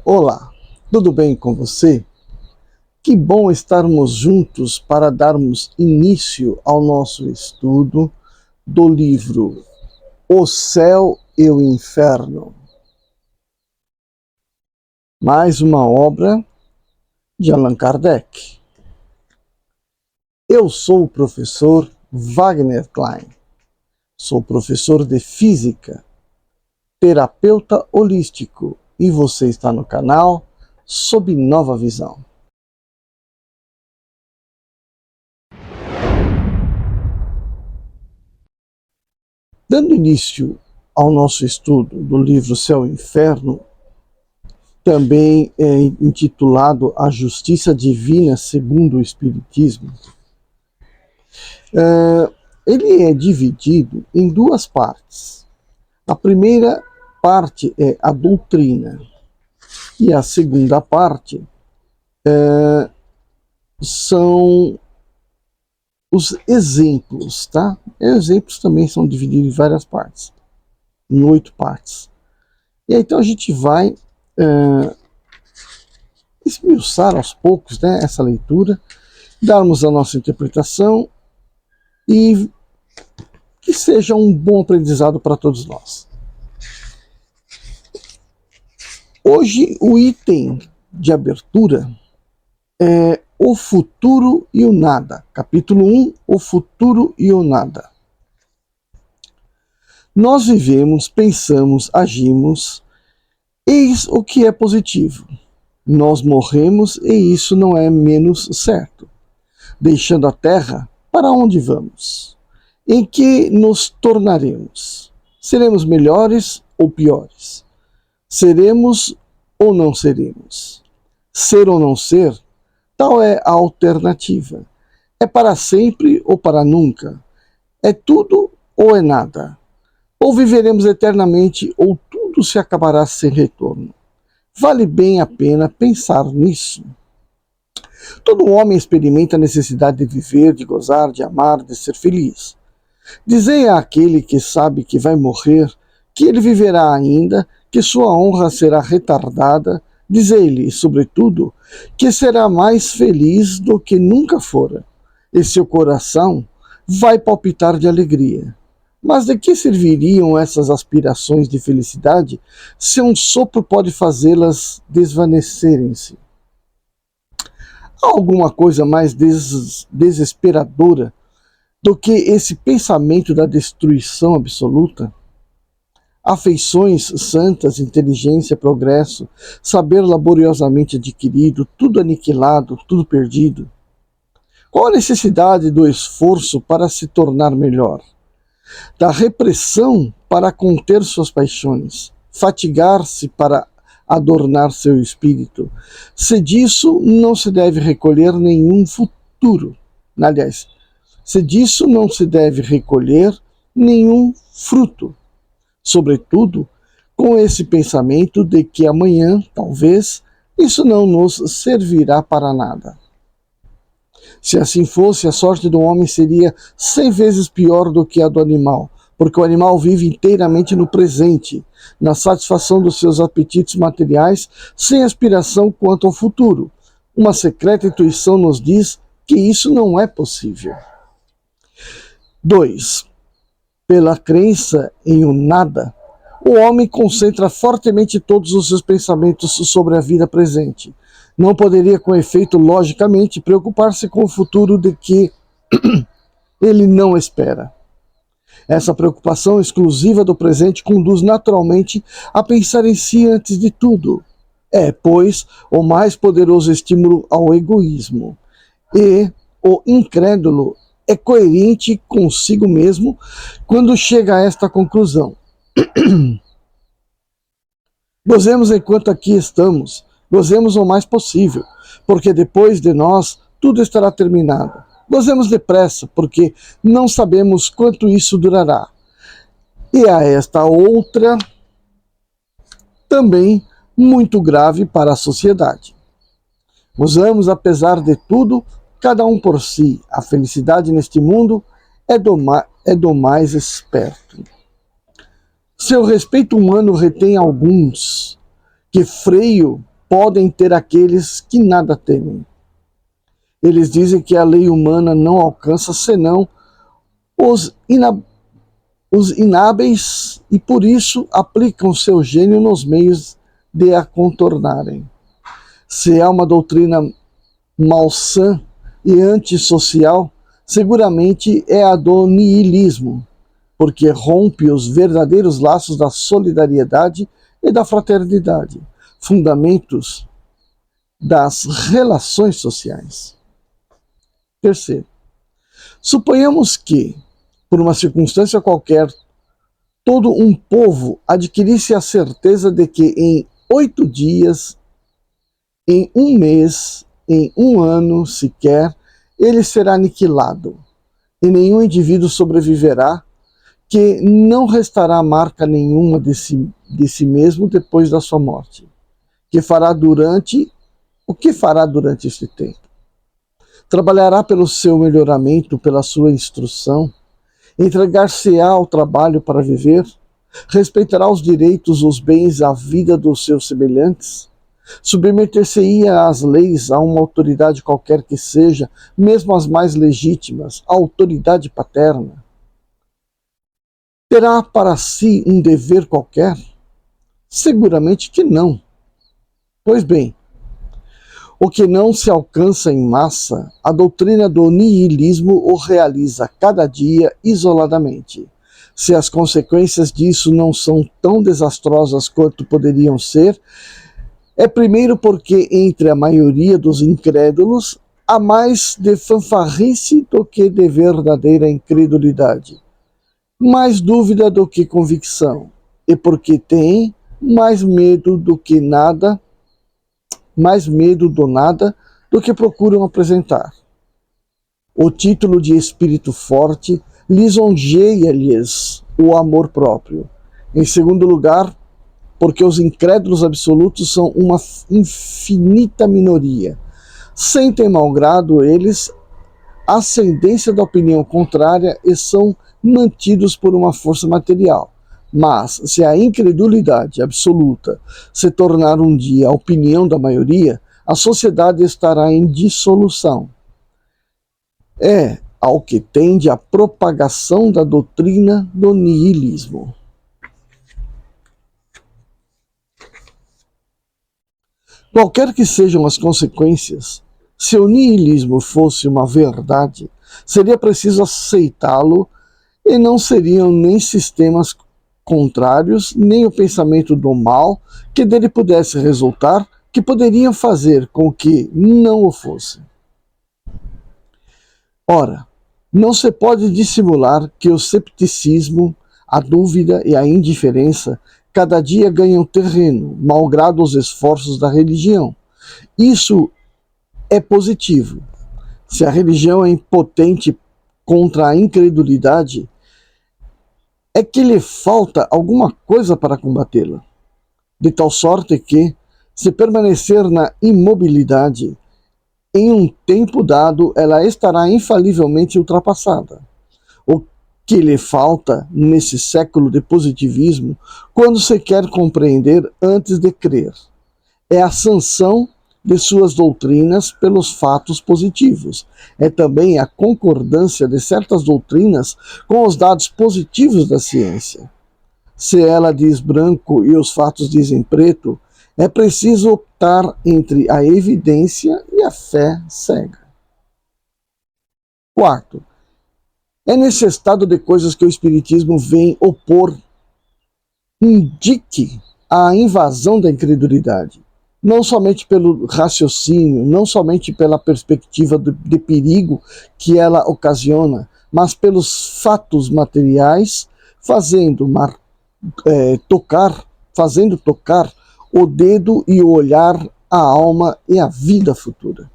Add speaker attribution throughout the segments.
Speaker 1: Olá, tudo bem com você? Que bom estarmos juntos para darmos início ao nosso estudo do livro O Céu e o Inferno. Mais uma obra de Allan Kardec. Eu sou o professor Wagner Klein. Sou professor de Física, terapeuta holístico e você está no canal Sob Nova Visão. Dando início ao nosso estudo do livro Céu e Inferno, também é intitulado A Justiça Divina segundo o Espiritismo, ele é dividido em duas partes. A primeira parte é a doutrina e a segunda parte são os exemplos, tá? Exemplos também são divididos em várias partes, em 8 partes. E aí, então a gente vai esmiuçar aos poucos, né, essa leitura, darmos a nossa interpretação e que seja um bom aprendizado para todos nós. Hoje o item de abertura é O Futuro e o Nada. Capítulo 1, O Futuro e o Nada. Nós vivemos, pensamos, agimos, eis o que é positivo. Nós morremos e isso não é menos certo. Deixando a Terra, para onde vamos? Em que nos tornaremos? Seremos melhores ou piores? Seremos ou não seremos? Ser ou não ser? Tal é a alternativa. É para sempre ou para nunca? É tudo ou é nada? Ou viveremos eternamente ou tudo se acabará sem retorno? Vale bem a pena pensar nisso. Todo homem experimenta a necessidade de viver, de gozar, de amar, de ser feliz. Dizei àquele que sabe que vai morrer, que ele viverá ainda, que sua honra será retardada. Dizei-lhe, sobretudo, que será mais feliz do que nunca fora, e seu coração vai palpitar de alegria. Mas de que serviriam essas aspirações de felicidade se um sopro pode fazê-las desvanecerem-se? Há alguma coisa mais desesperadora do que esse pensamento da destruição absoluta? Afeições santas, inteligência, progresso, saber laboriosamente adquirido, tudo aniquilado, tudo perdido. Qual a necessidade do esforço para se tornar melhor? Da repressão para conter suas paixões, fatigar-se para adornar seu espírito. Se disso não se deve recolher nenhum futuro. Aliás, se disso não se deve recolher nenhum fruto. Sobretudo, com esse pensamento de que amanhã, talvez, isso não nos servirá para nada. Se assim fosse, a sorte do homem seria 100 vezes pior do que a do animal, porque o animal vive inteiramente no presente, na satisfação dos seus apetites materiais, sem aspiração quanto ao futuro. Uma secreta intuição nos diz que isso não é possível. 2. Pela crença em o nada, o homem concentra fortemente todos os seus pensamentos sobre a vida presente. Não poderia, com efeito, logicamente, preocupar-se com o futuro de que ele não espera. Essa preocupação exclusiva do presente conduz naturalmente a pensar em si antes de tudo. É, pois, o mais poderoso estímulo ao egoísmo. E o incrédulo é coerente consigo mesmo quando chega a esta conclusão. Gozemos enquanto aqui estamos, gozemos o mais possível, porque depois de nós tudo estará terminado. Gozemos depressa, porque não sabemos quanto isso durará. E há esta outra, também muito grave para a sociedade. Gozamos apesar de tudo, cada um por si. A felicidade neste mundo é do mais esperto. Seu respeito humano retém alguns que freio podem ter aqueles que nada temem. Eles dizem que a lei humana não alcança senão os inábeis e por isso aplicam seu gênio nos meios de a contornarem. Se é uma doutrina malsã e antissocial, seguramente é a do niilismo, porque rompe os verdadeiros laços da solidariedade e da fraternidade, fundamentos das relações sociais. Terceiro, suponhamos que, por uma circunstância qualquer, todo um povo adquirisse a certeza de que em 8 dias, em 1 mês, em 1 ano sequer, ele será aniquilado, e nenhum indivíduo sobreviverá, que não restará marca nenhuma de si mesmo depois da sua morte. O que fará durante este tempo? Trabalhará pelo seu melhoramento, pela sua instrução, entregar-se-á ao trabalho para viver, respeitará os direitos, os bens, a vida dos seus semelhantes, submeter-se-ia às leis, a uma autoridade qualquer que seja, mesmo as mais legítimas, a autoridade paterna. Terá para si um dever qualquer? Seguramente que não. Pois bem, o que não se alcança em massa, a doutrina do niilismo o realiza cada dia isoladamente. Se as consequências disso não são tão desastrosas quanto poderiam ser, é primeiro porque entre a maioria dos incrédulos há mais de fanfarrice do que de verdadeira incredulidade, mais dúvida do que convicção, e porque tem mais medo do nada do que procuram apresentar. O título de espírito forte lisonjeia-lhes o amor próprio. Em segundo lugar, porque os incrédulos absolutos são uma infinita minoria. Sentem malgrado eles a ascendência da opinião contrária e são mantidos por uma força material. Mas, se a incredulidade absoluta se tornar um dia a opinião da maioria, a sociedade estará em dissolução. É ao que tende a propagação da doutrina do niilismo. Qualquer que sejam as consequências, se o niilismo fosse uma verdade, seria preciso aceitá-lo e não seriam nem sistemas contrários, nem o pensamento do mal que dele pudesse resultar, que poderiam fazer com que não o fosse. Ora, não se pode dissimular que o cepticismo, a dúvida e a indiferença cada dia ganham terreno, malgrado os esforços da religião. Isso é positivo. Se a religião é impotente contra a incredulidade, é que lhe falta alguma coisa para combatê-la. De tal sorte que, se permanecer na imobilidade, em um tempo dado ela estará infalivelmente ultrapassada. O que lhe falta nesse século de positivismo, quando se quer compreender antes de crer, é a sanção de suas doutrinas pelos fatos positivos. É também a concordância de certas doutrinas com os dados positivos da ciência. Se ela diz branco e os fatos dizem preto, é preciso optar entre a evidência e a fé cega. Quarto, é nesse estado de coisas que o Espiritismo vem opor, indique a invasão da incredulidade. Não somente pelo raciocínio, não somente pela perspectiva de perigo que ela ocasiona, mas pelos fatos materiais, fazendo tocar o dedo e o olhar, a alma e a vida futura.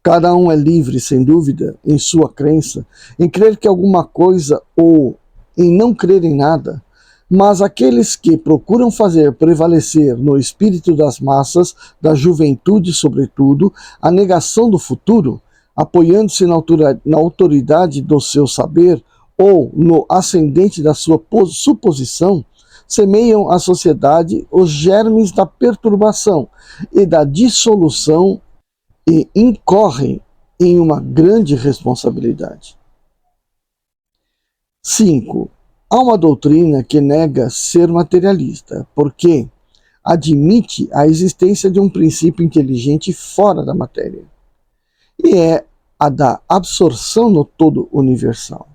Speaker 1: Cada um é livre, sem dúvida, em sua crença, em crer que alguma coisa ou em não crer em nada, mas aqueles que procuram fazer prevalecer no espírito das massas, da juventude sobretudo, a negação do futuro, apoiando-se na autoridade do seu saber ou no ascendente da sua suposição, semeiam à sociedade os germes da perturbação e da dissolução e incorrem em uma grande responsabilidade. 5. Há uma doutrina que nega ser materialista, porque admite a existência de um princípio inteligente fora da matéria, e é a da absorção no todo universal.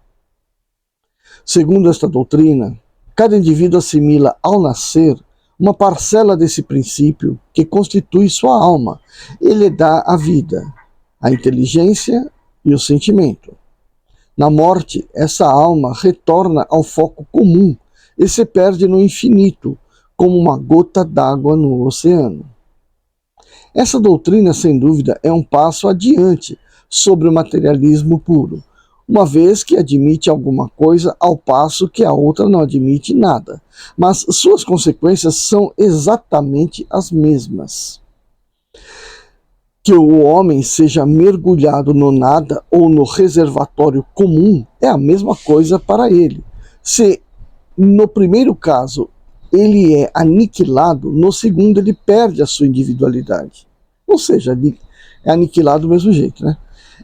Speaker 1: Segundo esta doutrina, cada indivíduo assimila ao nascer uma parcela desse princípio que constitui sua alma e lhe dá a vida, a inteligência e o sentimento. Na morte, essa alma retorna ao foco comum e se perde no infinito, como uma gota d'água no oceano. Essa doutrina, sem dúvida, é um passo adiante sobre o materialismo puro, uma vez que admite alguma coisa ao passo que a outra não admite nada, mas suas consequências são exatamente as mesmas. Que o homem seja mergulhado no nada ou no reservatório comum é a mesma coisa para ele. Se no primeiro caso ele é aniquilado, no segundo ele perde a sua individualidade. Ou seja, é aniquilado do mesmo jeito, né?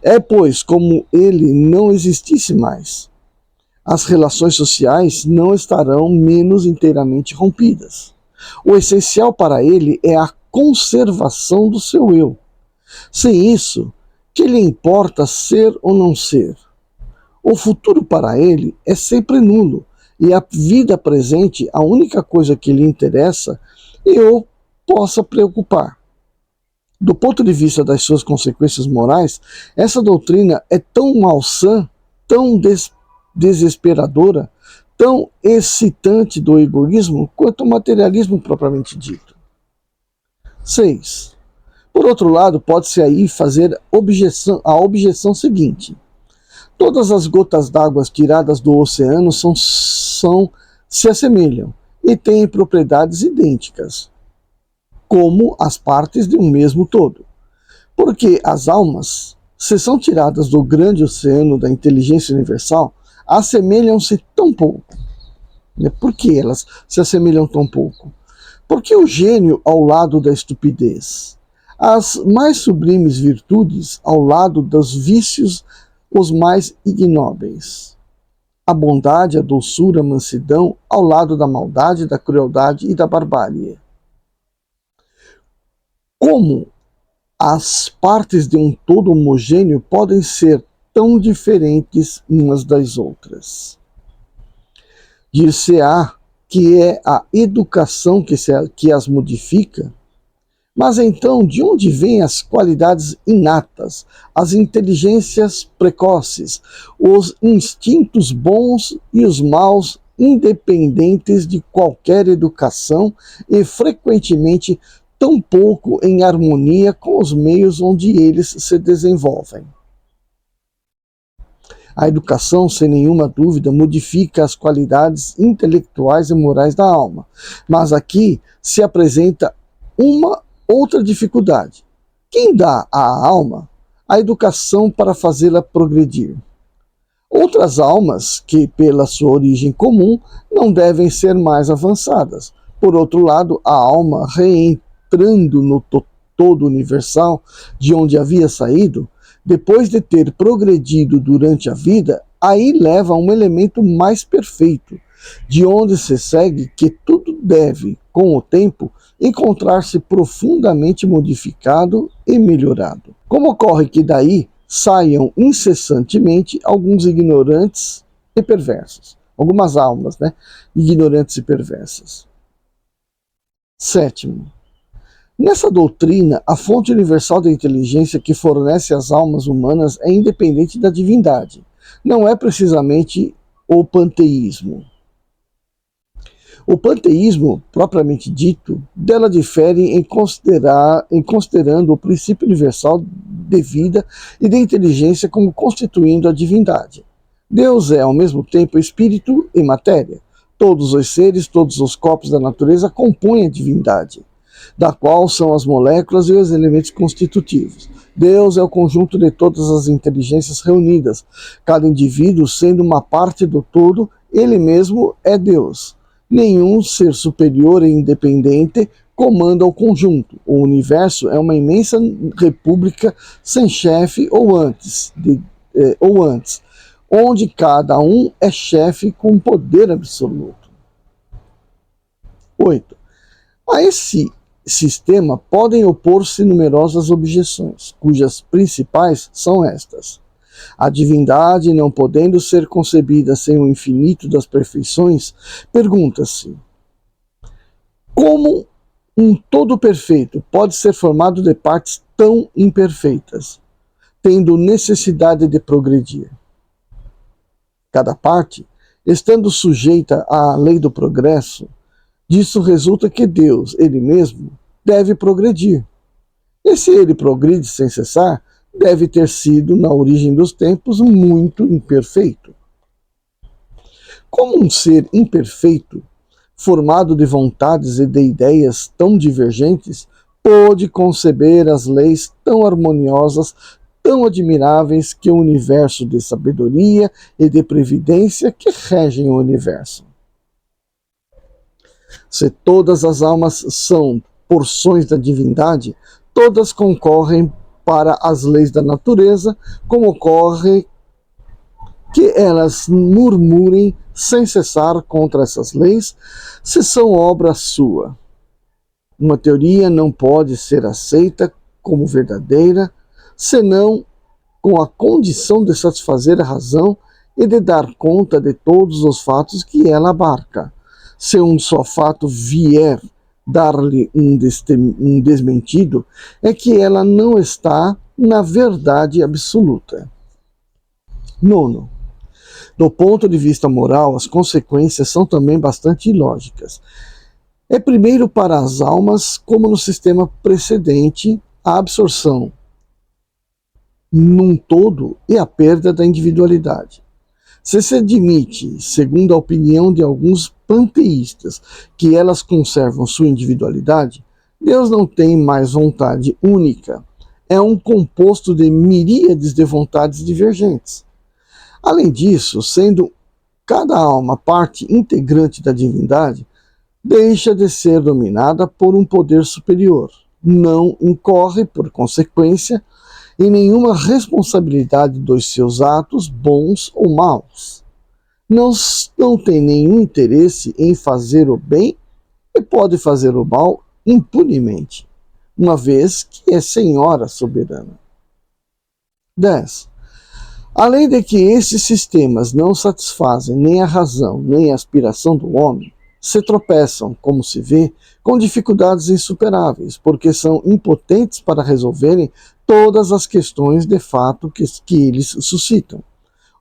Speaker 1: É, pois, como ele não existisse mais. As relações sociais não estarão menos inteiramente rompidas. O essencial para ele é a conservação do seu eu. Sem isso, que lhe importa ser ou não ser? O futuro para ele é sempre nulo, e a vida presente, a única coisa que lhe interessa e o possa preocupar. Do ponto de vista das suas consequências morais, essa doutrina é tão malsã, tão desesperadora, tão excitante do egoísmo quanto o materialismo propriamente dito. 6. Por outro lado, pode-se aí fazer a objeção seguinte. Todas as gotas d'água tiradas do oceano se assemelham e têm propriedades idênticas, como as partes de um mesmo todo. Porque as almas, se são tiradas do grande oceano da inteligência universal, assemelham-se tão pouco. Por que elas se assemelham tão pouco? Porque o gênio ao lado da estupidez, as mais sublimes virtudes ao lado dos vícios os mais ignóbeis, a bondade, a doçura, a mansidão ao lado da maldade, da crueldade e da barbárie. Como as partes de um todo homogêneo podem ser tão diferentes umas das outras? Dir-se-á que é a educação que as modifica. Mas então, de onde vêm as qualidades inatas, as inteligências precoces, os instintos bons e os maus, independentes de qualquer educação e frequentemente tão pouco em harmonia com os meios onde eles se desenvolvem? A educação, sem nenhuma dúvida, modifica as qualidades intelectuais e morais da alma, mas aqui se apresenta uma outra dificuldade. Quem dá à alma a educação para fazê-la progredir? Outras almas, que pela sua origem comum, não devem ser mais avançadas. Por outro lado, a alma, reentrando no todo universal, de onde havia saído, depois de ter progredido durante a vida, aí leva a um elemento mais perfeito, de onde se segue que tudo deve, com o tempo, encontrar-se profundamente modificado e melhorado. Como ocorre que daí saiam incessantemente alguns ignorantes e perversos, algumas almas, ignorantes e perversas. 7. Nessa doutrina, a fonte universal da inteligência que fornece às almas humanas é independente da divindade. Não é precisamente o panteísmo. O panteísmo, propriamente dito, dela difere em considerando o princípio universal de vida e de inteligência como constituindo a divindade. Deus é, ao mesmo tempo, espírito e matéria. Todos os seres, todos os corpos da natureza compõem a divindade, da qual são as moléculas e os elementos constitutivos. Deus é o conjunto de todas as inteligências reunidas. Cada indivíduo, sendo uma parte do todo, ele mesmo é Deus. Nenhum ser superior e independente comanda o conjunto. O universo é uma imensa república sem chefe ou antes, onde cada um é chefe com poder absoluto. 8. A esse sistema podem opor-se numerosas objeções, cujas principais são estas. A divindade, não podendo ser concebida sem o infinito das perfeições, pergunta-se: como um todo perfeito pode ser formado de partes tão imperfeitas, tendo necessidade de progredir? Cada parte, estando sujeita à lei do progresso, disso resulta que Deus, Ele mesmo, deve progredir. E se Ele progride sem cessar, deve ter sido, na origem dos tempos, muito imperfeito. Como um ser imperfeito, formado de vontades e de ideias tão divergentes, pôde conceber as leis tão harmoniosas, tão admiráveis que o universo de sabedoria e de previdência que regem o universo? Se todas as almas são porções da divindade, todas concorrem para as leis da natureza, como ocorre que elas murmurem sem cessar contra essas leis, se são obra sua. Uma teoria não pode ser aceita como verdadeira, senão com a condição de satisfazer a razão e de dar conta de todos os fatos que ela abarca. Se um só fato vier dar-lhe um desmentido, é que ela não está na verdade absoluta. 9. Do ponto de vista moral, as consequências são também bastante ilógicas. É primeiro para as almas, como no sistema precedente, a absorção num todo e a perda da individualidade. Se se admite, segundo a opinião de alguns panteístas, que elas conservam sua individualidade, Deus não tem mais vontade única. É um composto de miríades de vontades divergentes. Além disso, sendo cada alma parte integrante da divindade, deixa de ser dominada por um poder superior. Não incorre, por consequência, em nenhuma responsabilidade dos seus atos, bons ou maus. Não tem nenhum interesse em fazer o bem e pode fazer o mal impunemente, uma vez que é senhora soberana. 10. Além de que esses sistemas não satisfazem nem a razão, nem a aspiração do homem, se tropeçam, como se vê, com dificuldades insuperáveis, porque são impotentes para resolverem todas as questões de fato que eles suscitam.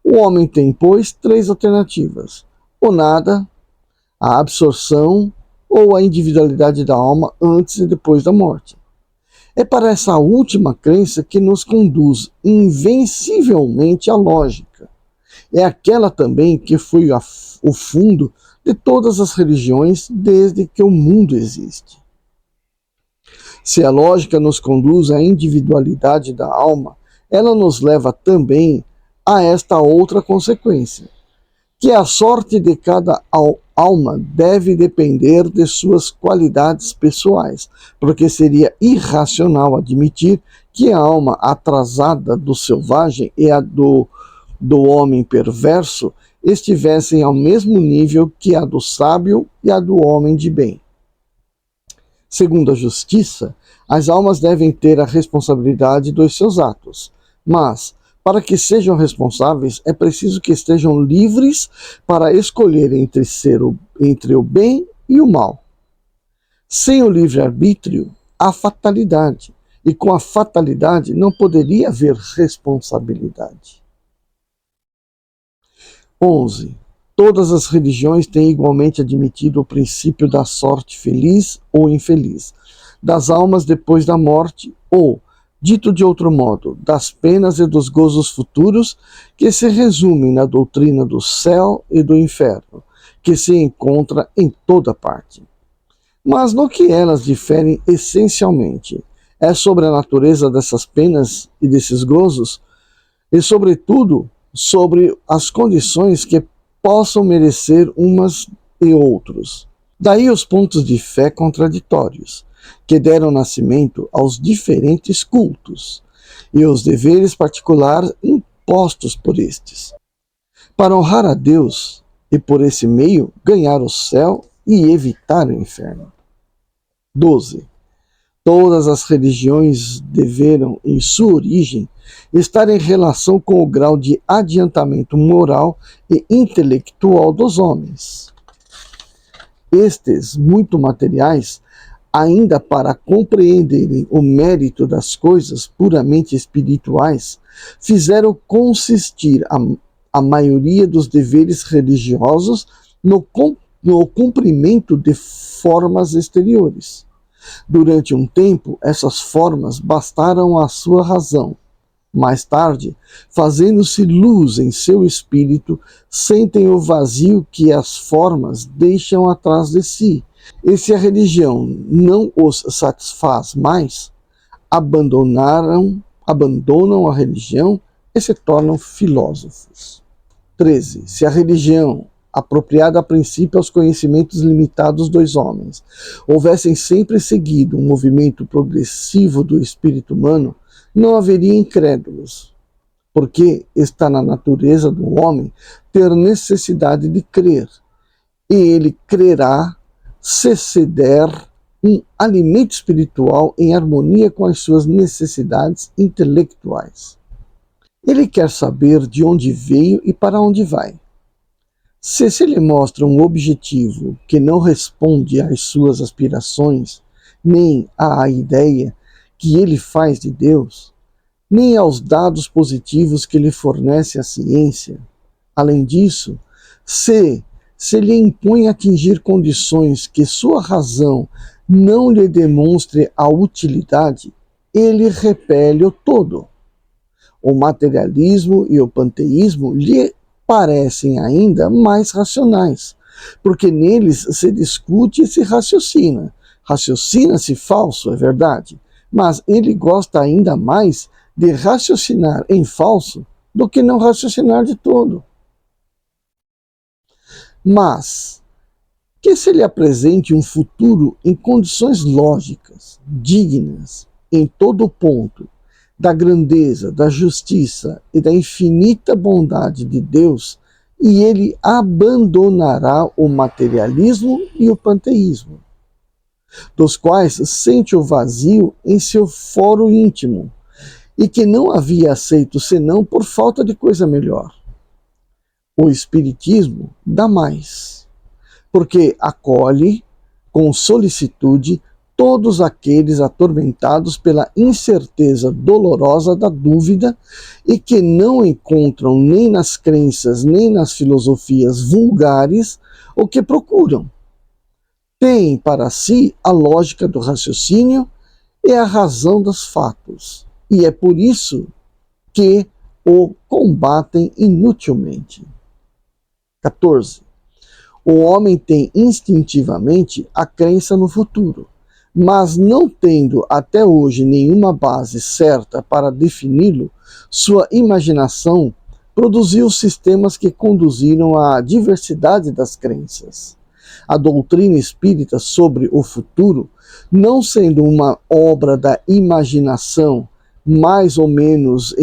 Speaker 1: O homem tem, pois, 3 alternativas: o nada, a absorção ou a individualidade da alma antes e depois da morte. É para essa última crença que nos conduz invencivelmente a lógica. É aquela também que foi o fundo de todas as religiões desde que o mundo existe. Se a lógica nos conduz à individualidade da alma, ela nos leva também a esta outra consequência, que a sorte de cada alma deve depender de suas qualidades pessoais, porque seria irracional admitir que a alma atrasada do selvagem e a do homem perverso estivessem ao mesmo nível que a do sábio e a do homem de bem. Segundo a justiça, as almas devem ter a responsabilidade dos seus atos, mas, para que sejam responsáveis, é preciso que estejam livres para escolher entre o bem e o mal. Sem o livre-arbítrio, há fatalidade, e com a fatalidade não poderia haver responsabilidade. 11. Todas as religiões têm igualmente admitido o princípio da sorte feliz ou infeliz, das almas depois da morte, ou, dito de outro modo, das penas e dos gozos futuros, que se resumem na doutrina do céu e do inferno, que se encontra em toda parte. Mas no que elas diferem essencialmente é sobre a natureza dessas penas e desses gozos, e, sobretudo, sobre as condições que possam merecer umas e outros. Daí os pontos de fé contraditórios, que deram nascimento aos diferentes cultos, e os deveres particulares impostos por estes, para honrar a Deus e por esse meio ganhar o céu e evitar o inferno. 12. Todas as religiões deveram, em sua origem, estar em relação com o grau de adiantamento moral e intelectual dos homens. Estes, muito materiais, ainda para compreenderem o mérito das coisas puramente espirituais, fizeram consistir a maioria dos deveres religiosos no cumprimento de formas exteriores. Durante um tempo, essas formas bastaram à sua razão. Mais tarde, fazendo-se luz em seu espírito, sentem o vazio que as formas deixam atrás de si. E se a religião não os satisfaz mais, abandonam a religião e se tornam filósofos. 13. Se a religião, apropriada a princípio aos conhecimentos limitados dos homens, houvessem sempre seguido um movimento progressivo do espírito humano, não haveria incrédulos, porque está na natureza do homem ter necessidade de crer, e ele crerá se se der um alimento espiritual em harmonia com as suas necessidades intelectuais. Ele quer saber de onde veio e para onde vai. Se lhe mostra um objetivo que não responde às suas aspirações, nem à ideia que ele faz de Deus, nem aos dados positivos que lhe fornece a ciência, além disso, se lhe impõe atingir condições que sua razão não lhe demonstre a utilidade, ele repele o todo. O materialismo e o panteísmo lhe parecem ainda mais racionais, porque neles se discute e se raciocina. Raciocina-se falso, é verdade, mas ele gosta ainda mais de raciocinar em falso do que não raciocinar de todo. Mas que se lhe apresente um futuro em condições lógicas, dignas, em todo ponto, da grandeza, da justiça e da infinita bondade de Deus, e ele abandonará o materialismo e o panteísmo, dos quais sente o vazio em seu foro íntimo, e que não havia aceito senão por falta de coisa melhor. O Espiritismo dá mais, porque acolhe com solicitude todos aqueles atormentados pela incerteza dolorosa da dúvida e que não encontram nem nas crenças nem nas filosofias vulgares o que procuram. Têm para si a lógica do raciocínio e a razão dos fatos, e é por isso que o combatem inutilmente. 14. O homem tem instintivamente a crença no futuro, mas não tendo até hoje nenhuma base certa para defini-lo, sua imaginação produziu sistemas que conduziram à diversidade das crenças. A doutrina espírita sobre o futuro, não sendo uma obra da imaginação mais ou menos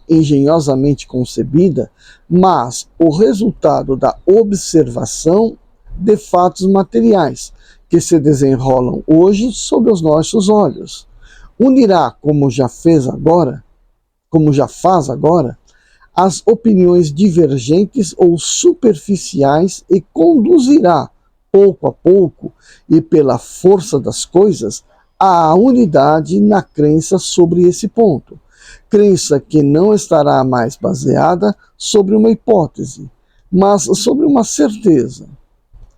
Speaker 1: engenhosamente concebida, mas o resultado da observação de fatos materiais que se desenrolam hoje sob os nossos olhos. Unirá, como já faz agora, as opiniões divergentes ou superficiais e conduzirá, pouco a pouco e pela força das coisas, à unidade na crença sobre esse ponto. Crença que não estará mais baseada sobre uma hipótese, mas sobre uma certeza.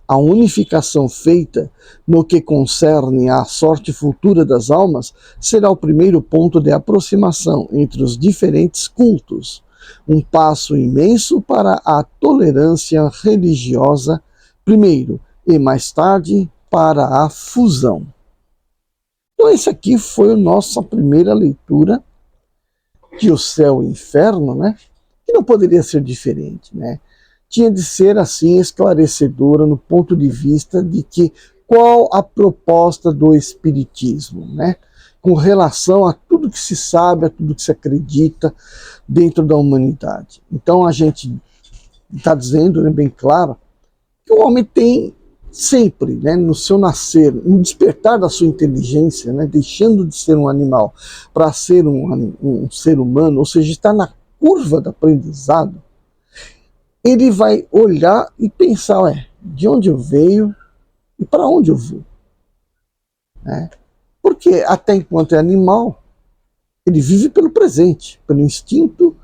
Speaker 1: A unificação feita no que concerne à sorte futura das almas será o primeiro ponto de aproximação entre os diferentes cultos, um passo imenso para a tolerância religiosa, primeiro, e mais tarde para a fusão. Então, esse aqui foi a nossa primeira leitura de O Céu e o Inferno, né? Que não poderia ser diferente, né? tinha de ser assim esclarecedora no ponto de vista de que qual a proposta do Espiritismo, né? Com relação a tudo que se sabe, a tudo que se acredita dentro da humanidade. Então a gente está dizendo, né, bem claro, que o homem tem sempre, né, no seu nascer, no despertar da sua inteligência, né, deixando de ser um animal para ser um ser humano, ou seja, está na curva do aprendizado, ele vai olhar e pensar, de onde eu venho e para onde eu vou. Né? Porque até enquanto é animal, ele vive pelo presente, pelo instinto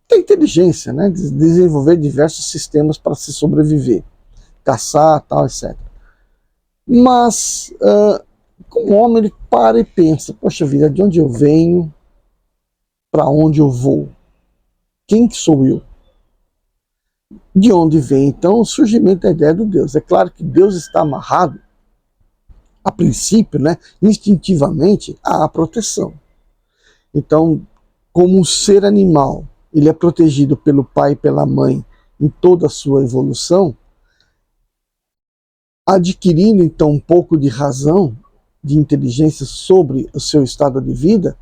Speaker 1: da inteligência, né, de desenvolver diversos sistemas para se sobreviver, caçar, tal, etc. Mas, como homem, ele para e pensa, poxa vida, de onde eu venho, para onde eu vou? Quem que sou eu? De onde vem, então, o surgimento da ideia do Deus? É claro que Deus está amarrado, a princípio, né, instintivamente, à proteção. Então, como um ser animal, ele é protegido pelo pai e pela mãe em toda a sua evolução, adquirindo então um pouco de razão, de inteligência sobre o seu estado de vida,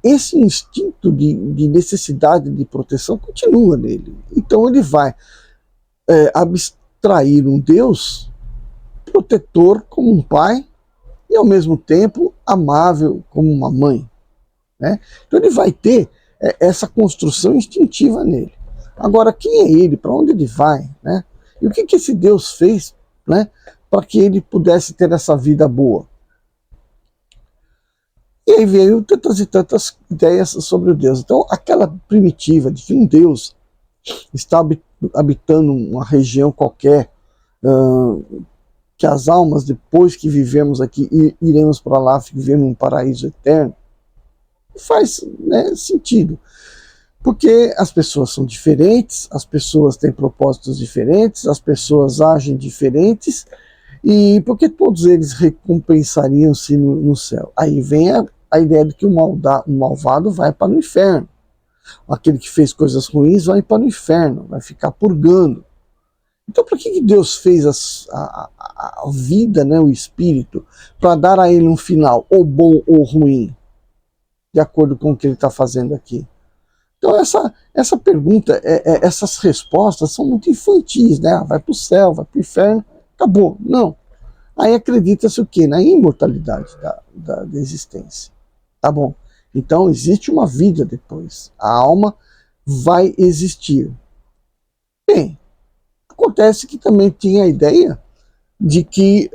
Speaker 1: esse instinto de necessidade de proteção continua nele. Então ele vai abstrair um Deus protetor como um pai e ao mesmo tempo amável como uma mãe. Né? Então ele vai ter essa construção instintiva nele. Agora, quem é ele? Para onde ele vai? Né? E o que esse Deus fez, né, para que ele pudesse ter essa vida boa? E aí veio tantas e tantas ideias sobre o Deus. Então, aquela primitiva de que um Deus está habitando uma região qualquer, que as almas, depois que vivemos aqui, iremos para lá, viver num paraíso eterno, faz, né, sentido. Porque as pessoas são diferentes, as pessoas têm propósitos diferentes, as pessoas agem diferentes, e porque todos eles recompensariam-se no céu. Aí vem a ideia de que o malvado vai para o inferno. Aquele que fez coisas ruins vai para o inferno, vai ficar purgando. Então, por que Deus fez a vida, né, o espírito, para dar a ele um final, ou bom ou ruim, de acordo com o que ele está fazendo aqui? Então, essa pergunta, essas respostas são muito infantis, né? Vai para o céu, vai para o inferno, acabou. Não. Aí acredita-se o quê? Na imortalidade da existência. Tá bom. Então, existe uma vida depois. A alma vai existir. Bem, acontece que também tinha a ideia de que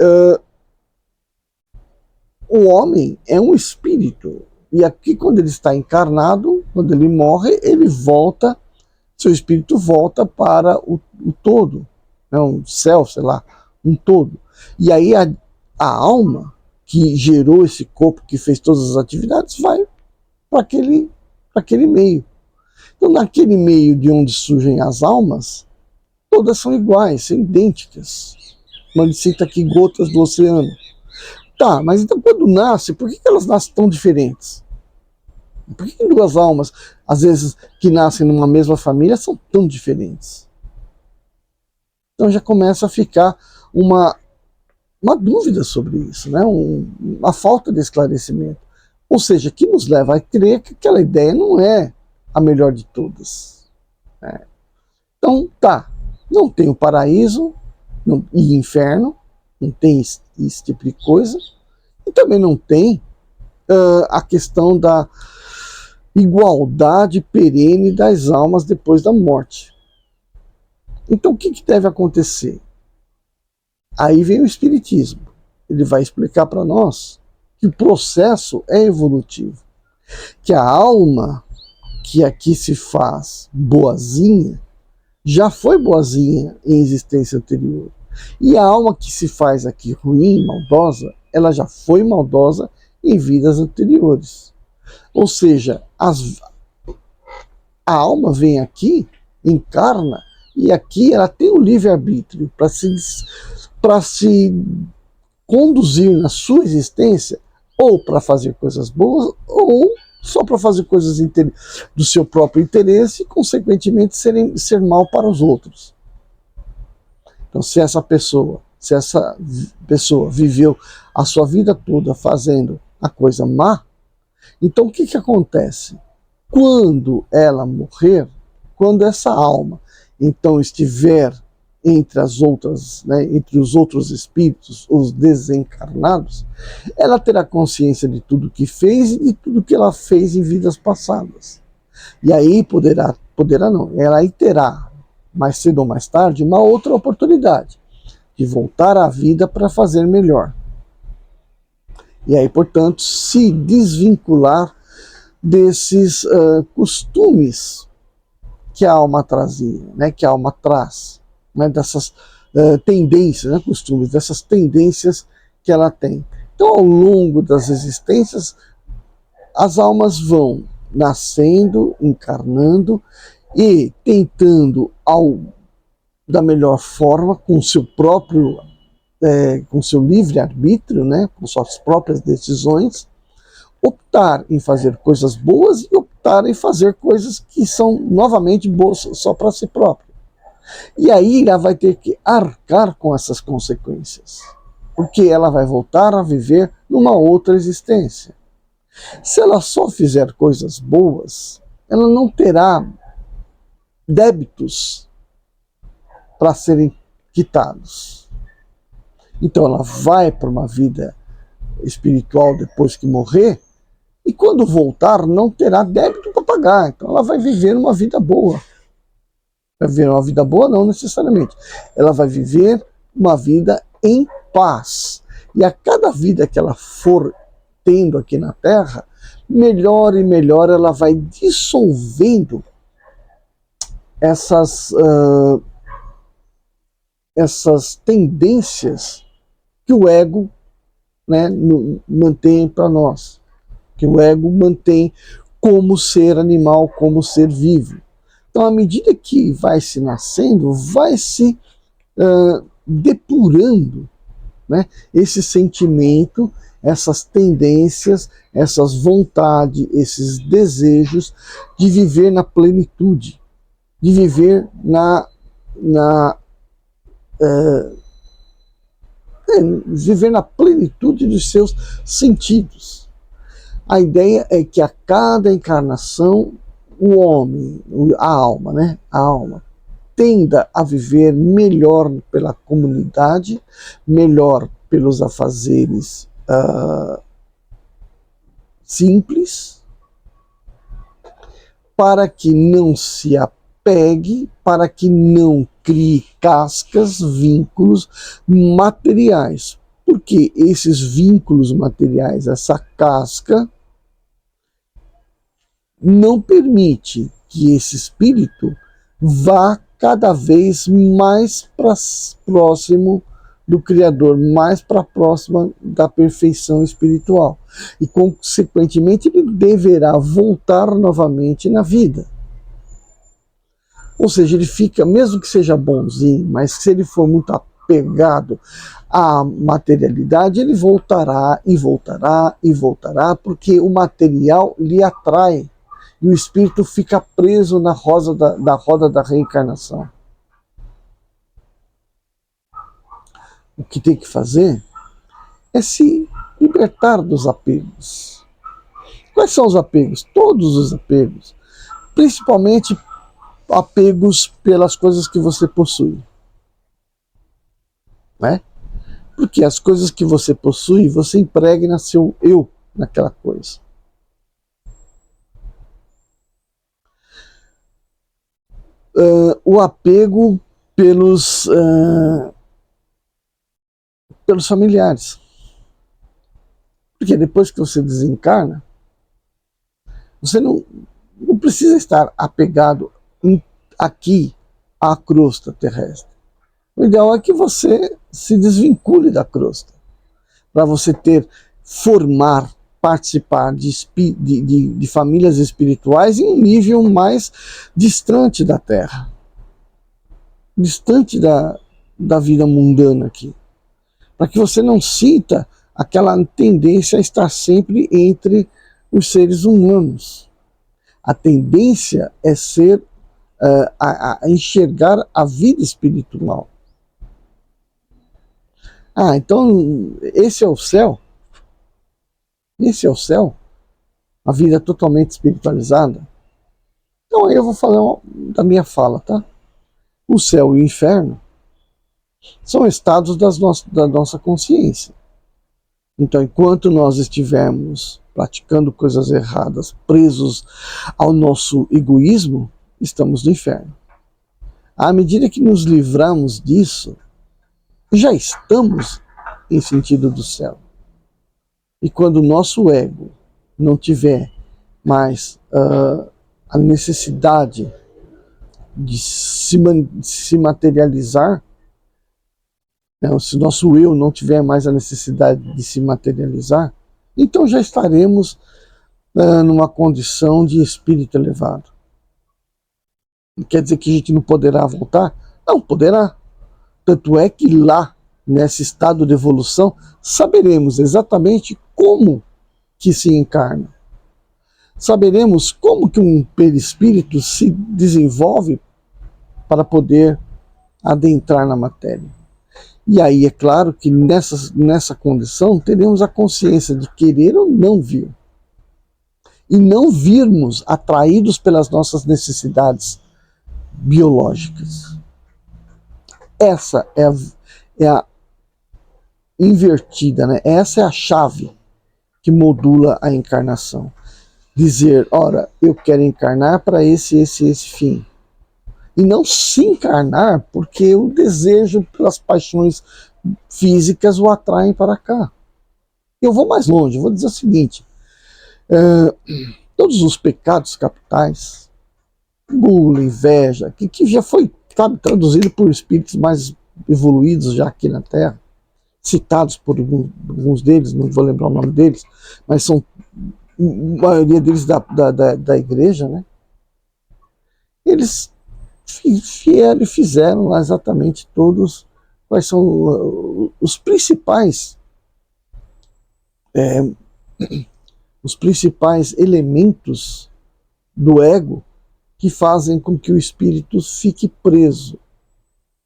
Speaker 1: o homem é um espírito. E aqui, quando ele está encarnado, quando ele morre, ele volta, seu espírito volta para o todo, né, um céu, sei lá, um todo. E aí a alma que gerou esse corpo, que fez todas as atividades, vai para aquele meio. Então, naquele meio de onde surgem as almas, todas são iguais, são idênticas. Quando cita aqui gotas do oceano. Tá, mas então quando nasce, por que elas nascem tão diferentes? Por que duas almas, às vezes, que nascem numa mesma família, são tão diferentes? Então já começa a ficar uma dúvida sobre isso, né? Uma falta de esclarecimento. Ou seja, que nos leva a crer que aquela ideia não é a melhor de todas. Né? Então, tá, não tem o paraíso e inferno, não tem esse tipo de coisa, e também não tem a questão da igualdade perene das almas depois da morte. Então, o que deve acontecer? Aí vem o Espiritismo. Ele vai explicar para nós que o processo é evolutivo, que a alma que aqui se faz boazinha já foi boazinha em existência anterior. E a alma que se faz aqui ruim, maldosa, ela já foi maldosa em vidas anteriores. Ou seja, a alma vem aqui, encarna, e aqui ela tem o livre-arbítrio para se conduzir na sua existência, ou para fazer coisas boas, ou só para fazer coisas do seu próprio interesse e, consequentemente, ser mal para os outros. Então, se essa pessoa viveu a sua vida toda fazendo a coisa má, então o que acontece? Quando ela morrer, quando essa alma então estiver entre as outras, né, entre os outros espíritos, os desencarnados, ela terá consciência de tudo que fez e de tudo que ela fez em vidas passadas. E aí poderá não, ela aí terá, mais cedo ou mais tarde, uma outra oportunidade de voltar à vida para fazer melhor. E aí, portanto, se desvincular desses costumes que a alma trazia, né, que a alma traz, né, dessas tendências, né, costumes, dessas tendências que ela tem. Então, ao longo das existências, as almas vão nascendo, encarnando e tentando, da melhor forma, com seu próprio, com seu livre-arbítrio, né, com suas próprias decisões, optar em fazer coisas boas e optar em fazer coisas que são novamente boas só para si próprio. E aí ela vai ter que arcar com essas consequências, porque ela vai voltar a viver numa outra existência. Se ela só fizer coisas boas, ela não terá débitos para serem quitados. Então ela vai para uma vida espiritual depois que morrer, e quando voltar não terá débito para pagar. Então ela vai viver uma vida boa. Vai viver uma vida boa não necessariamente. Ela vai viver uma vida em paz. E a cada vida que ela for tendo aqui na Terra, melhor e melhor ela vai dissolvendo essas tendências que o ego, né, mantém para nós, que o ego mantém como ser animal, como ser vivo. Então, à medida que vai se nascendo, vai se depurando, né, esse sentimento, essas tendências, essas vontades, esses desejos de viver na plenitude, de viver viver na plenitude dos seus sentidos. A ideia é que a cada encarnação o homem, a alma, né, a alma tenda a viver melhor pela comunidade, melhor pelos afazeres simples, para que não se apegue, para que não crie cascas, vínculos materiais. Porque esses vínculos materiais, essa casca, não permite que esse espírito vá cada vez mais próximo do Criador, mais para próxima da perfeição espiritual. E, consequentemente, ele deverá voltar novamente na vida. Ou seja, ele fica, mesmo que seja bonzinho, mas se ele for muito apegado à materialidade, ele voltará e voltará e voltará, porque o material lhe atrai. E o espírito fica preso na roda da reencarnação. O que tem que fazer é se libertar dos apegos. Quais são os apegos? Todos os apegos. Principalmente apegos pelas coisas que você possui. Né? Porque as coisas que você possui, você impregna seu eu naquela coisa. O apego pelos familiares. Porque depois que você desencarna, você não precisa estar apegado aqui à crosta terrestre. O ideal é que você se desvincule da crosta, para você participar de famílias espirituais em um nível mais distante da Terra, distante da vida mundana aqui, para que você não sinta aquela tendência a estar sempre entre os seres humanos. A tendência é a enxergar a vida espiritual. Ah, então esse é o céu? Esse é o céu? A vida totalmente espiritualizada? Então aí eu vou falar da minha fala, tá? O céu e o inferno são estados da nossa consciência. Então, enquanto nós estivermos praticando coisas erradas, presos ao nosso egoísmo, estamos no inferno. À medida que nos livramos disso, já estamos em sentido do céu. E quando o nosso ego não tiver mais a necessidade de se materializar, né, se o nosso eu não tiver mais a necessidade de se materializar, então já estaremos numa condição de espírito elevado. Quer dizer que a gente não poderá voltar? Não, poderá. Tanto é que lá, nesse estado de evolução, saberemos exatamente como que se encarna. Saberemos como que um perispírito se desenvolve para poder adentrar na matéria. E aí é claro que nessa condição teremos a consciência de querer ou não vir. E não virmos atraídos pelas nossas necessidades biológicas. Essa é a invertida, né? Essa é a chave que modula a encarnação. Dizer, ora, eu quero encarnar para esse fim. E não se encarnar porque o desejo pelas paixões físicas o atraem para cá. Eu vou mais longe, vou dizer o seguinte, todos os pecados capitais, gula, inveja, que já foi, sabe, traduzido por espíritos mais evoluídos já aqui na Terra, citados por alguns deles, não vou lembrar o nome deles, mas são a maioria deles da igreja, né? Eles fizeram lá exatamente todos quais são os principais elementos do ego que fazem com que o espírito fique preso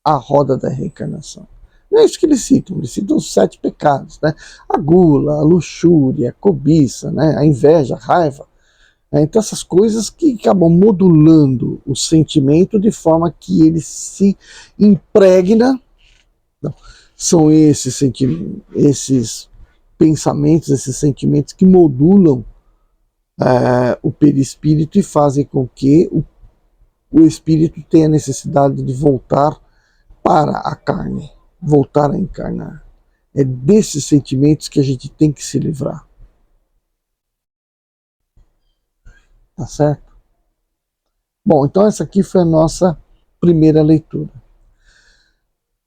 Speaker 1: à roda da reencarnação. Não é isso que eles citam os 7 pecados, né? A gula, a luxúria, a cobiça, né? A inveja, a raiva. Então essas coisas que acabam modulando o sentimento de forma que ele se impregna. Não, são esses pensamentos, esses sentimentos que modulam o perispírito e fazem com que o espírito tenha necessidade de voltar para a carne, voltar a encarnar. É desses sentimentos que a gente tem que se livrar. Tá certo? Bom, então essa aqui foi a nossa primeira leitura.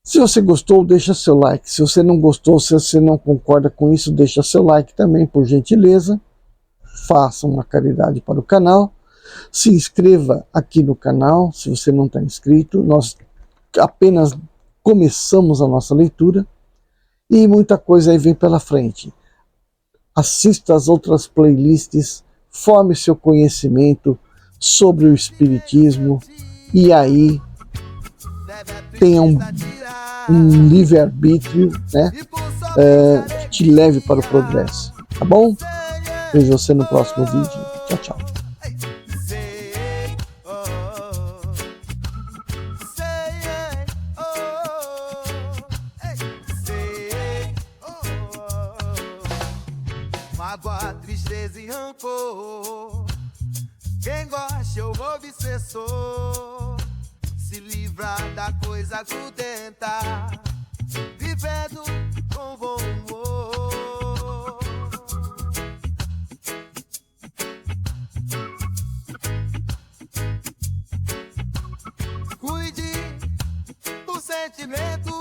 Speaker 1: Se você gostou, deixa seu like. Se você não gostou, se você não concorda com isso, deixa seu like também, por gentileza. Faça uma caridade para o canal. Se inscreva aqui no canal, se você não está inscrito. Nós apenas começamos a nossa leitura e muita coisa aí vem pela frente. Assista as outras playlists, forme seu conhecimento sobre o Espiritismo e aí tenha um livre-arbítrio, né, que te leve para o progresso. Tá bom? Vejo você no próximo vídeo. Tchau, tchau.
Speaker 2: Mágoa, tristeza e rancor. Quem gosta ou obsessor, se livra da coisa grudenta, vivendo com bom humor. Cuide do sentimento